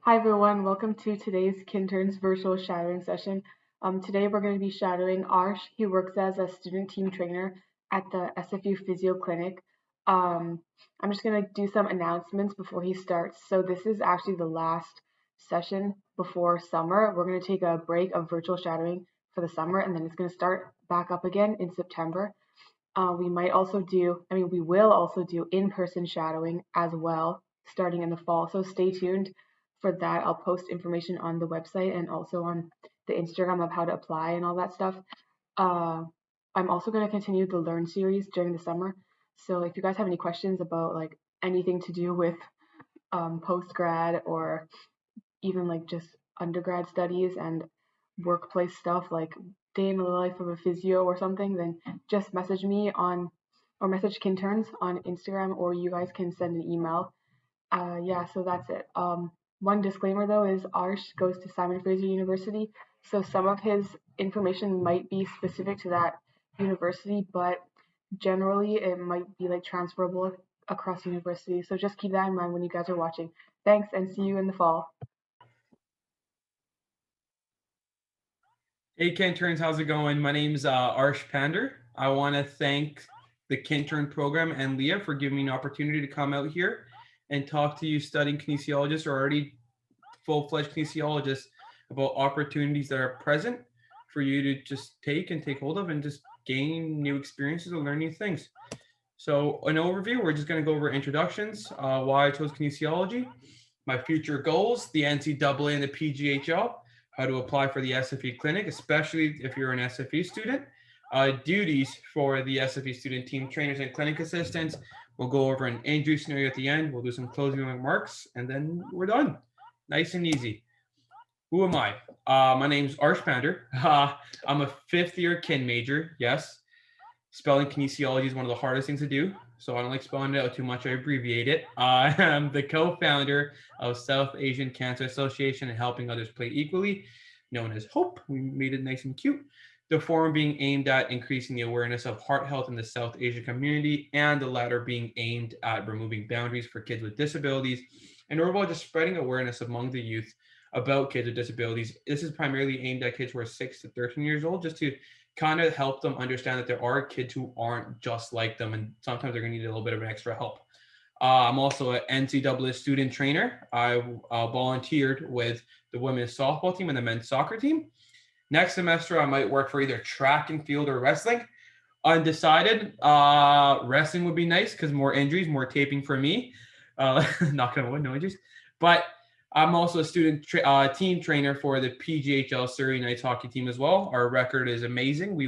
Hi everyone, welcome to today's Kinterns virtual shadowing session. Today we're going to be shadowing Arsh. He works as a student team trainer at the SFU Physio Clinic. I'm just going to do some announcements before he starts. So this is actually the last session before summer. We're going to take a break of virtual shadowing for the summer, and then it's going to start back up again in September. We will also do in-person shadowing as well, starting in the fall. So stay tuned for that. I'll post information on the website and also on the Instagram of how to apply and all that stuff. Uh, I'm also going to continue the Learn series during the summer. So if you guys have any questions about like anything to do with post grad or even like just undergrad studies and workplace stuff like day in the life of a physio or something, then just message me on or message Kinterns on Instagram, or you guys can send an email. Yeah, so that's it. One disclaimer though is Arsh goes to Simon Fraser University, so some of his information might be specific to that university, but generally it might be like transferable across universities. So just keep that in mind when you guys are watching. Thanks and see you in the fall. Hey, Kinterns, how's it going? My name's Arsh Pandher. I want to thank the Kintern program and Leah for giving me an opportunity to come out here and talk to you studying kinesiologists or already full-fledged kinesiologists about opportunities that are present for you to just take hold of and just gain new experiences and learn new things. So an overview, we're just going to go over introductions, why I chose kinesiology, my future goals, the NCAA and the PGHO, how to apply for the SFE clinic, especially if you're an SFE student, duties for the SFE student team trainers and clinic assistants. We'll go over an injury scenario at the end. We'll do some closing remarks, and then we're done. Nice and easy. Who am I? My name's Arsh Pandher. I'm a fifth-year kin major, yes. Spelling kinesiology is one of the hardest things to do, so I don't like spelling it out too much. I abbreviate it. I'm the co-founder of South Asian Cancer Association and Helping Others Play Equally, known as HOPE. We made it nice and cute. The forum being aimed at increasing the awareness of heart health in the South Asian community, and the latter being aimed at removing boundaries for kids with disabilities, and overall just spreading awareness among the youth about kids with disabilities. This is primarily aimed at kids who are 6 to 13 years old, just to kind of help them understand that there are kids who aren't just like them, and sometimes they're going to need a little bit of an extra help. I'm also an NCAA student trainer. I volunteered with the women's softball team and the men's soccer team. Next semester, I might work for either track and field or wrestling. Undecided. Wrestling would be nice because more injuries, more taping for me. Not gonna win, no injuries. But I'm also a student team trainer for the PGHL Surrey Knights hockey team as well. Our record is amazing.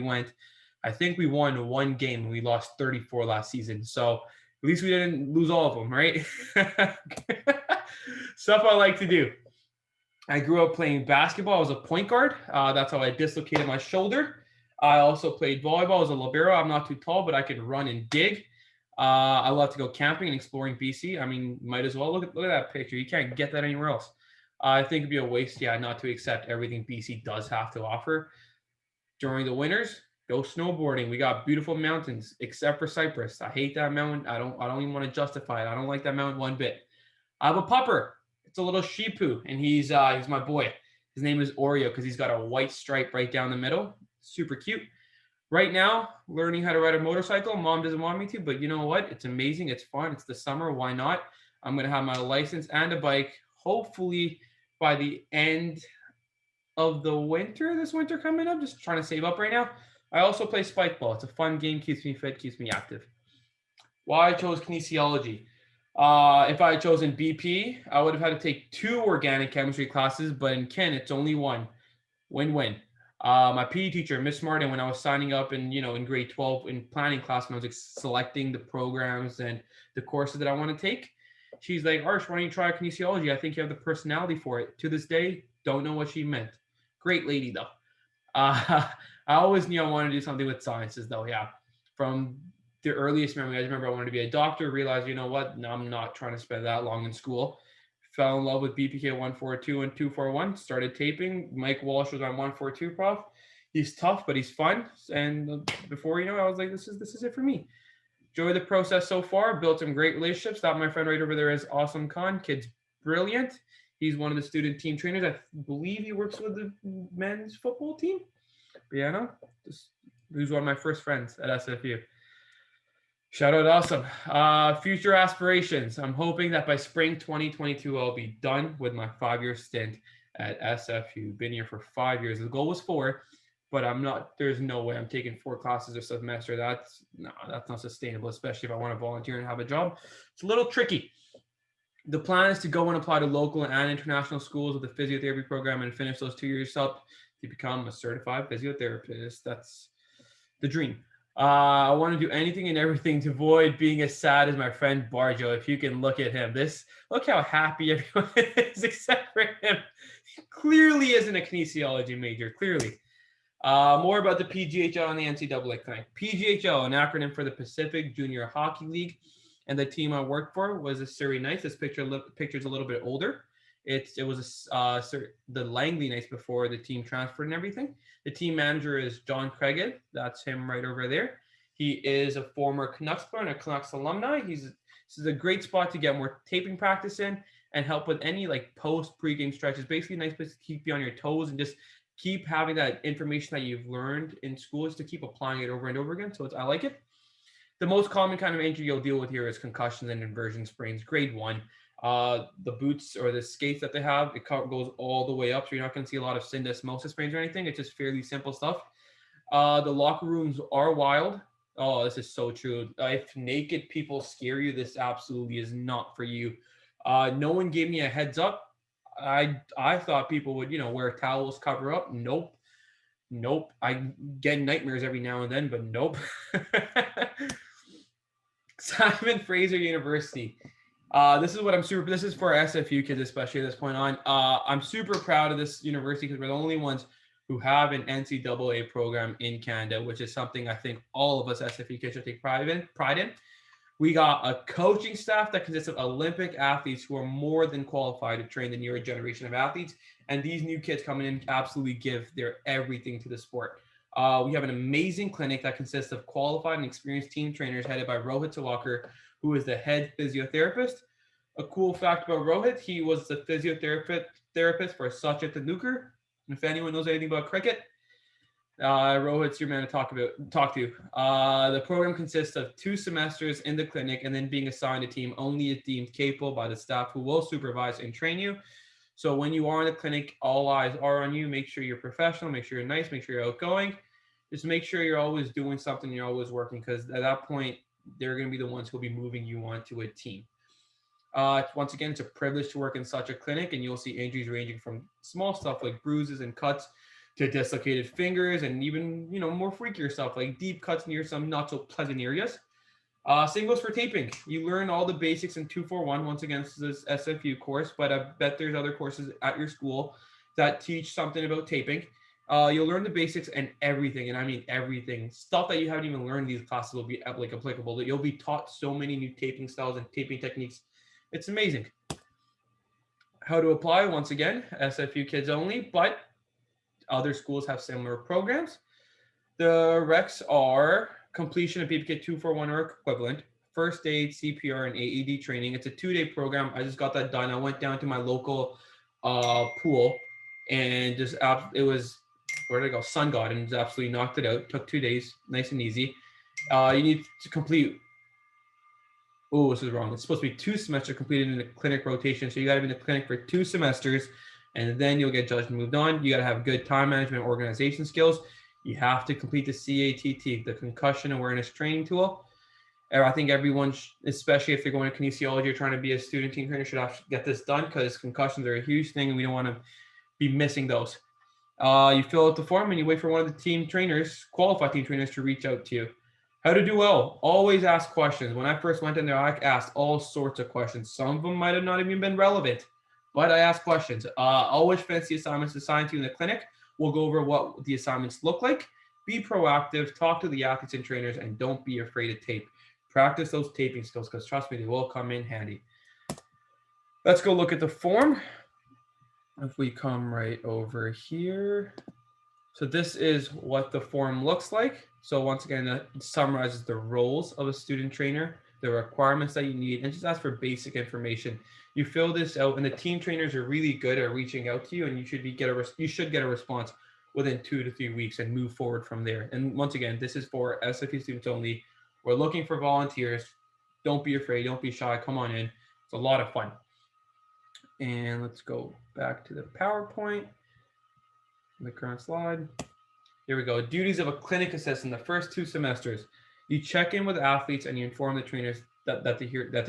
I think we won one game. We lost 34 last season. So at least we didn't lose all of them, right? Stuff I like to do. I grew up playing basketball. I was a point guard. That's how I dislocated my shoulder. I also played volleyball as a libero. I'm not too tall, but I can run and dig. I love to go camping and exploring BC. I mean, might as well look at that picture. You can't get that anywhere else. I think it'd be a waste, not to accept everything BC does have to offer. During the winters, go snowboarding. We got beautiful mountains, except for Cypress. I hate that mountain. I don't even want to justify it. I don't like that mountain one bit. I have a pupper. It's a little sheepoo, and he's my boy. His name is Oreo because he's got a white stripe right down the middle. Super cute. Right now, learning how to ride a motorcycle. Mom doesn't want me to, but you know what? It's amazing. It's fun. It's the summer. Why not? I'm going to have my license and a bike, hopefully by the end of the winter, this winter coming up. Just trying to save up right now. I also play spike ball. It's a fun game, keeps me fit, keeps me active. Why I chose kinesiology. If I had chosen BP, I would have had to take 2 organic chemistry classes, but in Ken, it's only 1. Win-win. My PE teacher, Miss Martin, when I was signing up in grade 12 in planning class, when I was like, selecting the programs and the courses that I want to take, she's like, Arsh, why don't you try kinesiology? I think you have the personality for it. To this day, don't know what she meant. Great lady, though. I always knew I wanted to do something with sciences, though, yeah. From the earliest memory, I remember I wanted to be a doctor, realized, you know what, no, I'm not trying to spend that long in school. Fell in love with BPK 142 and 241, started taping. Mike Walsh was my 142 prof. He's tough, but he's fun. And before you know it, I was like, this is it for me. Enjoy the process so far, built some great relationships. That my friend right over there is Awesome Khan. Kid's brilliant. He's one of the student team trainers. I believe he works with the men's football team. But yeah, no, he was one of my first friends at SFU. Shout out, awesome. Future aspirations. I'm hoping that by spring 2022, I'll be done with my 5-year stint at SFU. Been here for 5 years. The goal was 4, but I'm not. There's no way I'm taking 4 classes a semester. That's not sustainable, especially if I want to volunteer and have a job. It's a little tricky. The plan is to go and apply to local and international schools with a physiotherapy program and finish those 2 years up to become a certified physiotherapist. That's the dream. I want to do anything and everything to avoid being as sad as my friend Barjo. If you can look at him, look how happy everyone is except for him. He clearly isn't a kinesiology major. Clearly. More about the PGHO and the NCAA clinic. PGHO, an acronym for the Pacific Junior Hockey League, and the team I worked for was the Surrey Knights. This picture's a little bit older. It was the Langley Knights before the team transferred and everything. The team manager is John Craighead. That's him right over there. He is a former Canucks player and a Canucks alumni. This is a great spot to get more taping practice in and help with any like post pregame stretches. Basically, a nice place to keep you on your toes and just keep having that information that you've learned in school is to keep applying it over and over again. So I like it. The most common kind of injury you'll deal with here is concussions and inversion sprains, grade 1. The boots or the skates that they have, it goes all the way up. So you're not going to see a lot of syndesmosis sprains or anything. It's just fairly simple stuff. The locker rooms are wild. Oh, this is so true. If naked people scare you, this absolutely is not for you. No one gave me a heads up. I thought people would, wear towels, cover up. Nope. I get nightmares every now and then, but nope. Simon Fraser University. This is for SFU kids, especially at this point on. I'm super proud of this university because we're the only ones who have an NCAA program in Canada, which is something I think all of us SFU kids should take pride in. We got a coaching staff that consists of Olympic athletes who are more than qualified to train the newer generation of athletes. And these new kids coming in absolutely give their everything to the sport. We have an amazing clinic that consists of qualified and experienced team trainers headed by Rohit Tawakar, who is the head physiotherapist. A cool fact about Rohit, he was the physiotherapist for Sachin Tendulkar. If anyone knows anything about cricket, Rohit's your man to talk to. The program consists of 2 semesters in the clinic and then being assigned a team only if deemed capable by the staff who will supervise and train you. So when you are in the clinic, all eyes are on you. Make sure you're professional, make sure you're nice, make sure you're outgoing. Just make sure you're always doing something, you're always working, because at that point, they're going to be the ones who will be moving you onto a team. Once again, it's a privilege to work in such a clinic, and you'll see injuries ranging from small stuff like bruises and cuts to dislocated fingers, and even more freakier stuff like deep cuts near some not so pleasant areas. Same goes for taping. You learn all the basics in 241. Once again, this is this SFU course, but I bet there's other courses at your school that teach something about taping. You'll learn the basics and everything, and I mean everything. Stuff that you haven't even learned in these classes will be applicable. That you'll be taught so many new taping styles and taping techniques. It's amazing. How to apply, once again, SFU kids only, but other schools have similar programs. The recs are completion of PPK 241 or equivalent, first aid, CPR, and AED training. It's a 2-day program. I just got that done. I went down to my local pool and it was, where did I go? Sun God, and just absolutely knocked it out. Took 2 days, nice and easy. You need to complete, this is wrong. It's supposed to be 2 semesters completed in the clinic rotation. So you got to be in the clinic for 2 semesters, and then you'll get judged and moved on. You got to have good time management, organization skills. You have to complete the CATT, the Concussion Awareness Training Tool. I think everyone, especially if they're going to kinesiology or trying to be a student team trainer, should have to get this done because concussions are a huge thing and we don't want to be missing those. You fill out the form and you wait for one of the team trainers, qualified team trainers, to reach out to you. How to do well. Always ask questions. When I first went in there, I asked all sorts of questions. Some of them might have not even been relevant, but I asked questions. Always finish the assignments assigned to you in the clinic. We'll go over what the assignments look like. Be proactive, talk to the athletes and trainers, and don't be afraid to tape. Practice those taping skills because trust me, they will come in handy. Let's go look at the form. If we come right over here. So this is what the form looks like. So once again, it summarizes the roles of a student trainer, the requirements that you need, and just ask for basic information. You fill this out, and the team trainers are really good at reaching out to you, and you should get a response within 2 to 3 weeks and move forward from there. And once again, this is for SFU students only. We're looking for volunteers. Don't be afraid. Don't be shy. Come on in. It's a lot of fun. And let's go back to the PowerPoint, the current slide. Here we go. Duties of a clinic assistant. The first 2 semesters, you check in with athletes and you inform the trainers that they're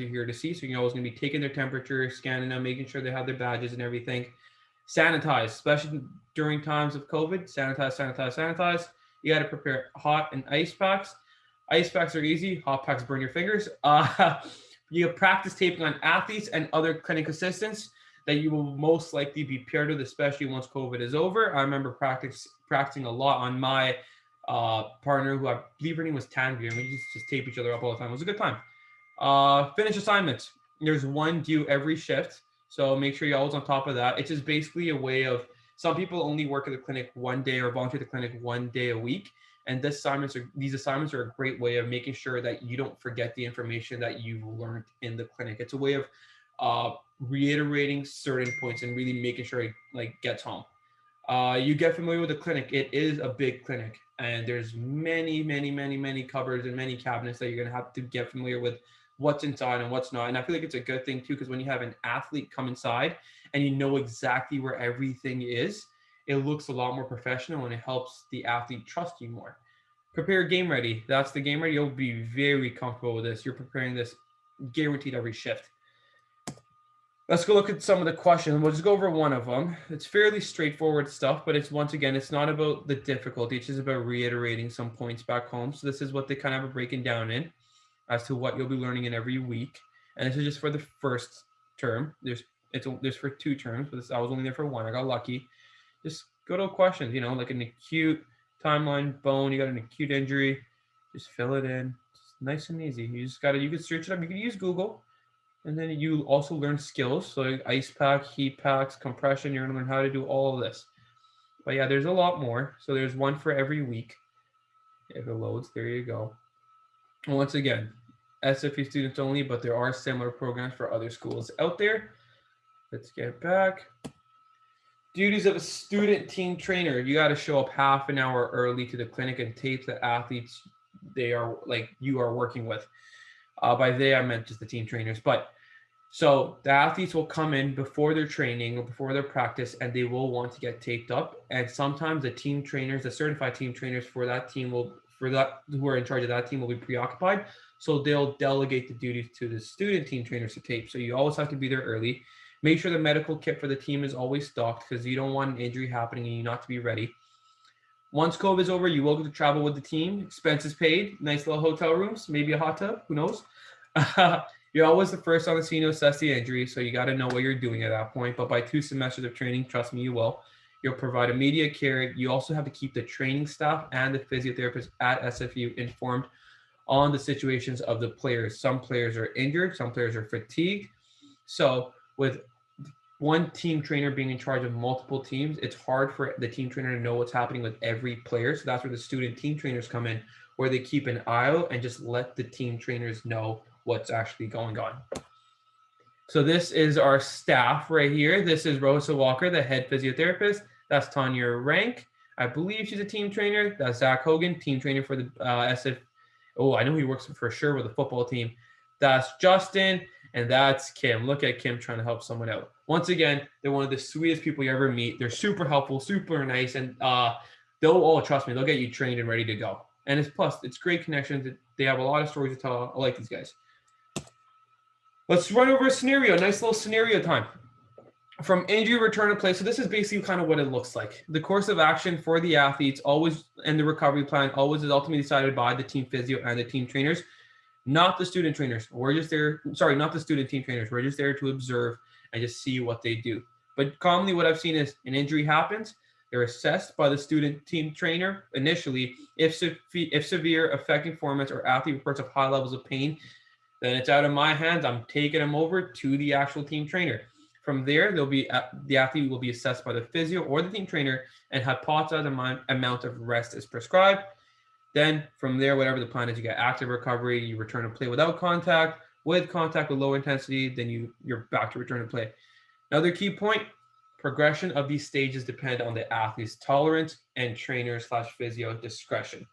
here to see. So you're always going to be taking their temperature, scanning them, making sure they have their badges and everything. Sanitize, especially during times of COVID. Sanitize. You got to prepare hot and ice packs. Ice packs are easy. Hot packs burn your fingers. You practice taping on athletes and other clinic assistants that you will most likely be paired with, especially once COVID is over. I remember practicing a lot on my partner, who I believe her name was Tanvir, and we used to just tape each other up all the time. It was a good time. Finish assignments. There's one due every shift, so make sure you're always on top of that. It's just basically a way of, some people only work at the clinic one day or volunteer at the clinic one day a week. And these assignments are a great way of making sure that you don't forget the information that you've learned in the clinic. It's a way of reiterating certain points and really making sure it gets home. You get familiar with the clinic. It is a big clinic, and there's many cupboards and many cabinets that you're gonna have to get familiar with what's inside and what's not. And I feel like it's a good thing too, because when you have an athlete come inside and you know exactly where everything is, it looks a lot more professional and it helps the athlete trust you more. Prepare game ready. That's the game ready. You'll be very comfortable with this. You're preparing this guaranteed every shift. Let's go look at some of the questions. We'll just go over one of them. It's fairly straightforward stuff, but it's not about the difficulty. It's just about reiterating some points back home. So this is what they kind of are breaking down in as to what you'll be learning in every week. And this is just for the first term. There's for 2 terms, but I was only there for 1. I got lucky. Just go to questions, like an acute timeline bone. You got an acute injury. Just fill it in. It's nice and easy. You can search it up. You can use Google. And then you also learn skills, so ice pack, heat packs, compression. You're going to learn how to do all of this. But yeah, there's a lot more. So there's one for every week. If it loads, there you go. And once again, SFU students only, but there are similar programs for other schools out there. Let's get back. Duties of a student team trainer. You got to show up half an hour early to the clinic and tape the athletes you are working with. By they, I meant just the team trainers. But so the athletes will come in before their training or before their practice, and they will want to get taped up. And sometimes the team trainers, the certified team trainers for that team who are in charge of that team will be preoccupied. So they'll delegate the duties to the student team trainers to tape. So you always have to be there early. Make sure the medical kit for the team is always stocked, because you don't want an injury happening and you not to be ready. Once COVID is over, you will get to travel with the team. Expenses paid, nice little hotel rooms, maybe a hot tub, who knows? You're always the first on the scene to assess the injury, so you got to know what you're doing at that point. But by 2 semesters of training, trust me, you will. You'll provide immediate care. You also have to keep the training staff and the physiotherapists at SFU informed on the situations of the players. Some players are injured, some players are fatigued. So with one team trainer being in charge of multiple teams, it's hard for the team trainer to know what's happening with every player. So that's where the student team trainers come in, where they keep an eye out and just let the team trainers know what's actually going on. So this is our staff right here. This is Rosa Walker, the head physiotherapist. That's Tanya Rank. I believe she's a team trainer. That's Zach Hogan, team trainer for the SF. Oh, I know he works for sure with the football team. That's Justin, and that's Kim. Look at Kim trying to help someone out. Once again, they're one of the sweetest people you ever meet. They're super helpful, super nice, and trust me, they'll get you trained and ready to go. And it's great connections. They have a lot of stories to tell. I like these guys. Let's run over a scenario, nice little scenario time. From injury return to play. So this is basically kind of what it looks like. The course of action for the athletes always, and the recovery plan always is ultimately decided by the team physio and the team trainers, not the student trainers. Not the student team trainers. We're just there to observe and just see what they do. But commonly what I've seen is an injury happens. They're assessed by the student team trainer initially. If severe, affecting performance, or athlete reports of high levels of pain, then it's out of my hands. I'm taking them over to the actual team trainer. From there, the athlete will be assessed by the physio or the team trainer, and hypothesized amount of rest is prescribed. Then from there, whatever the plan is, you get active recovery, you return to play without contact, With contact with low intensity, then you're back to return to play. Another key point, progression of these stages depend on the athlete's tolerance and trainer/physio discretion.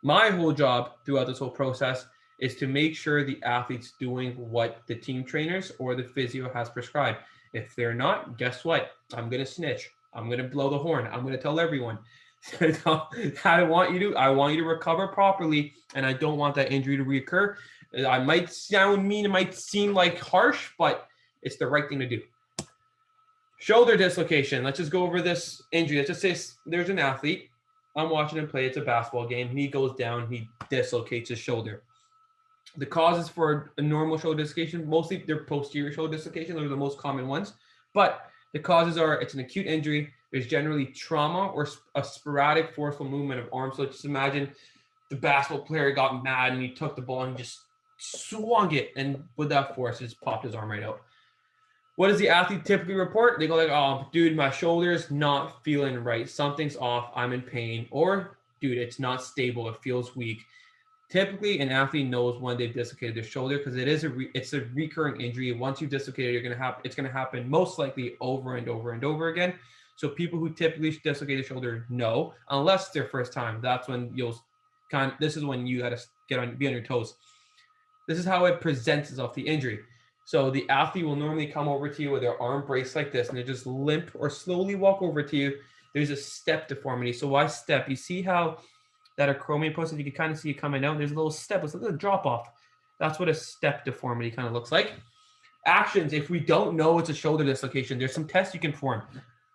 My whole job throughout this whole process is to make sure the athlete's doing what the team trainers or the physio has prescribed. If they're not, guess what? I'm going to snitch. I'm going to blow the horn. I'm going to tell everyone. I want you to recover properly, and I don't want that injury to reoccur. I might sound mean, it might seem like harsh, but it's the right thing to do. Shoulder dislocation. Let's just go over this injury. Let's just say there's an athlete. I'm watching him play. It's a basketball game. He goes down. He dislocates his shoulder. The causes for a normal shoulder dislocation, mostly they're posterior shoulder dislocation. Those are the most common ones. But the causes are, it's an acute injury. There's generally trauma or a sporadic forceful movement of arms. So just imagine the basketball player got mad and he took the ball and just swung it. And with that force, it just popped his arm right out. What does the athlete typically report? They go like, oh, dude, my shoulder's not feeling right. Something's off. I'm in pain. Or, dude, it's not stable. It feels weak. Typically, an athlete knows when they've dislocated their shoulder because it's a recurring injury. Once you've dislocated, it's going to happen most likely over and over and over again. So people who typically dislocate their shoulder know, unless it's their first time. That's when this is when you got to be on your toes. This is how it presents itself, the injury. So the athlete will normally come over to you with their arm braced like this, and they just limp or slowly walk over to you. There's a step deformity. So why step? You see how that acromion posted, you can kind of see it coming out. There's a little step. It's a little drop off. That's what a step deformity kind of looks like. Actions, if we don't know it's a shoulder dislocation, there's some tests you can perform.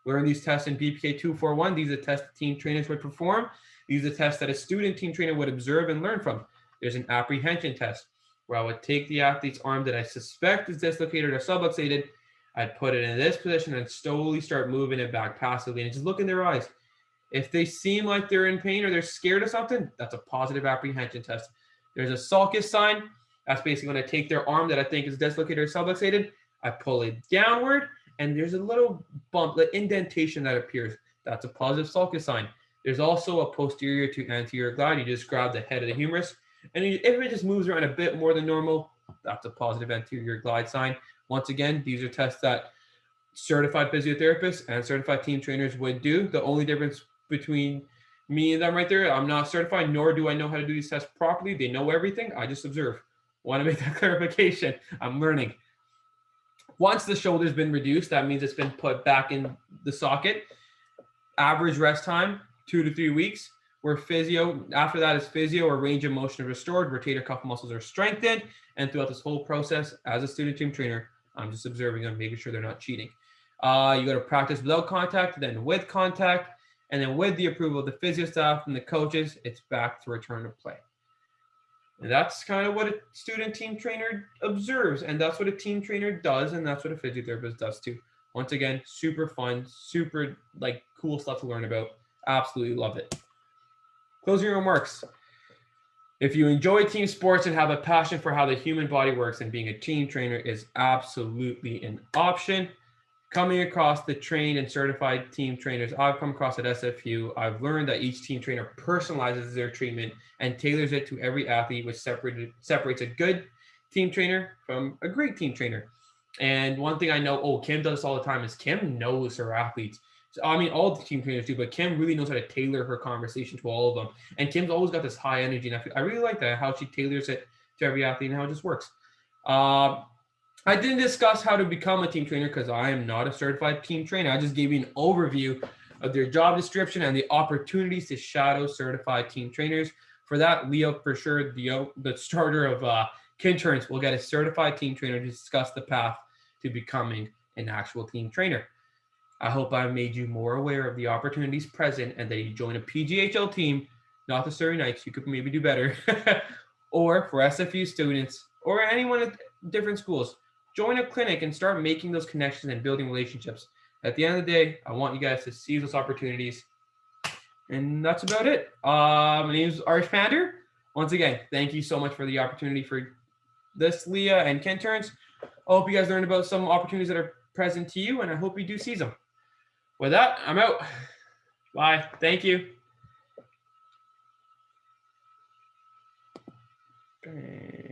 Learn these tests in BPK 241. These are tests team trainers would perform. These are tests that a student team trainer would observe and learn from. There's an apprehension test, where I would take the athlete's arm that I suspect is dislocated or subluxated, I'd put it in this position and slowly start moving it back passively and just look in their eyes. If they seem like they're in pain or they're scared of something, that's a positive apprehension test. There's a sulcus sign. That's basically when I take their arm that I think is dislocated or subluxated, I pull it downward, and there's a little bump, the indentation that appears. That's a positive sulcus sign. There's also a posterior to anterior glide. You just grab the head of the humerus, and if it just moves around a bit more than normal, that's a positive anterior glide sign. Once again, these are tests that certified physiotherapists and certified team trainers would do. The only difference between me and them right there, I'm not certified, nor do I know how to do these tests properly. They know everything. I just observe. Want to make that clarification. I'm learning. Once the shoulder's been reduced, that means it's been put back in the socket. Average rest time, 2 to 3 weeks. Where physio, after that is physio or range of motion restored, rotator cuff muscles are strengthened. And throughout this whole process, as a student team trainer, I'm just observing them, making sure they're not cheating. You got to practice without contact, then with contact, and then with the approval of the physio staff and the coaches, it's back to return to play. And that's kind of what a student team trainer observes, and that's what a team trainer does, and that's what a physiotherapist does too. Once again, super fun, super cool stuff to learn about. Absolutely love it. Closing remarks. If you enjoy team sports and have a passion for how the human body works, and being a team trainer is absolutely an option. Coming across the trained and certified team trainers I've come across at SFU, I've learned that each team trainer personalizes their treatment and tailors it to every athlete, which separates a good team trainer from a great team trainer. And one thing I know, Kim does this all the time, is Kim knows her athletes. I mean, all the team trainers do, but Kim really knows how to tailor her conversation to all of them. And Kim's always got this high energy, and I really like that, how she tailors it to every athlete and how it just works. I didn't discuss how to become a team trainer because I am not a certified team trainer. I just gave you an overview of their job description and the opportunities to shadow certified team trainers. For that, Leo, for sure, the starter of Kinterns, will get a certified team trainer to discuss the path to becoming an actual team trainer. I hope I've made you more aware of the opportunities present and that you join a PGHL team, not the Surrey Knights. You could maybe do better. Or for SFU students or anyone at different schools, join a clinic and start making those connections and building relationships. At the end of the day, I want you guys to seize those opportunities. And that's about it. My name is Arsh Pandher. Once again, thank you so much for the opportunity for this, Leah and Ken Turns. I hope you guys learned about some opportunities that are present to you, and I hope you do seize them. With that, I'm out. Bye. Thank you. Okay.